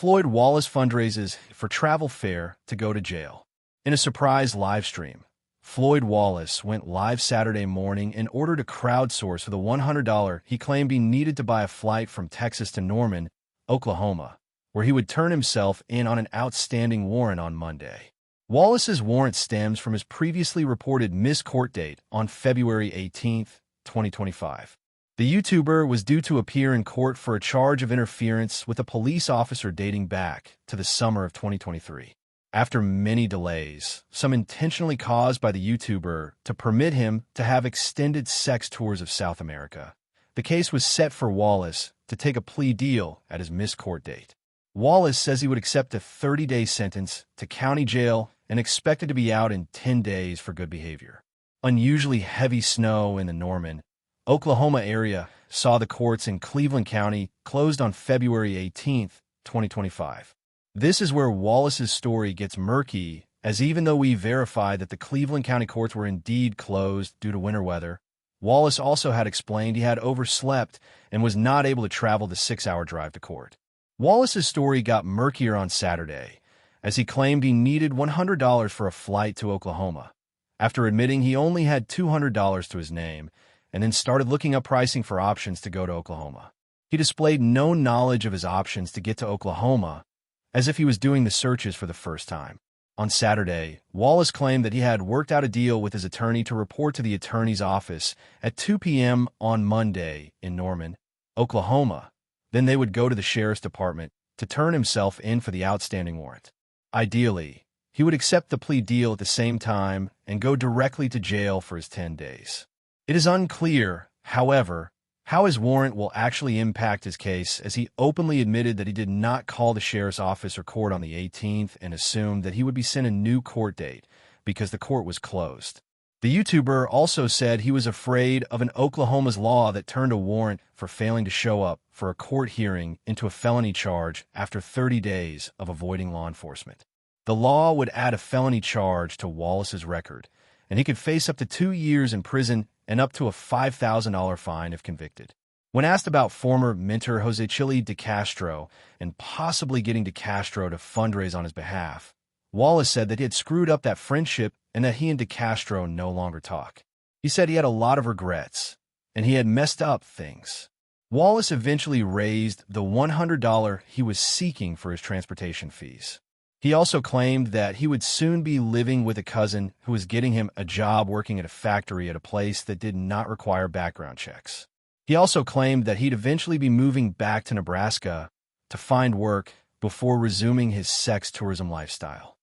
Floyd Wallace fundraises for travel fare to go to jail. In a surprise live stream, Floyd Wallace went live Saturday morning in order to crowdsource for the $100 he claimed he needed to buy a flight from Texas to Norman, Oklahoma, where he would turn himself in on an outstanding warrant on Monday. Wallace's warrant stems from his previously reported missed court date on February 18, 2025. The YouTuber was due to appear in court for a charge of interference with a police officer dating back to the summer of 2023. After many delays, some intentionally caused by the YouTuber to permit him to have extended sex tours of South America, the case was set for Wallace to take a plea deal at his missed court date. Wallace says he would accept a 30-day sentence to county jail and expected to be out in 10 days for good behavior. Unusually heavy snow in the Norman, Oklahoma area saw the courts in Cleveland County closed on February 18, 2025. This is where Wallace's story gets murky, as even though we verified that the Cleveland County courts were indeed closed due to winter weather, Wallace also had explained he had overslept and was not able to travel the 6-hour drive to court. Wallace's story got murkier on Saturday, as he claimed he needed $100 for a flight to Oklahoma, after admitting he only had $200 to his name, and then started looking up pricing for options to go to Oklahoma. He displayed no knowledge of his options to get to Oklahoma, as if he was doing the searches for the first time. On Saturday, Wallace claimed that he had worked out a deal with his attorney to report to the attorney's office at 2 p.m. on Monday in Norman, Oklahoma. Then they would go to the sheriff's department to turn himself in for the outstanding warrant. Ideally, he would accept the plea deal at the same time and go directly to jail for his 10 days. It is unclear, however, how his warrant will actually impact his case, as he openly admitted that he did not call the sheriff's office or court on the 18th and assumed that he would be sent a new court date because the court was closed. The YouTuber also said he was afraid of an Oklahoma's law that turned a warrant for failing to show up for a court hearing into a felony charge after 30 days of avoiding law enforcement. The law would add a felony charge to Wallace's record, and he could face up to 2 years in prison and up to a $5,000 fine if convicted. When asked about former mentor Jose Chili de Castro and possibly getting de Castro to fundraise on his behalf, Wallace said that he had screwed up that friendship and that he and de Castro no longer talk. He said he had a lot of regrets, and he had messed up things. Wallace eventually raised the $100 he was seeking for his transportation fees. He also claimed that he would soon be living with a cousin who was getting him a job working at a factory at a place that did not require background checks. He also claimed that he'd eventually be moving back to Nebraska to find work before resuming his sex tourism lifestyle.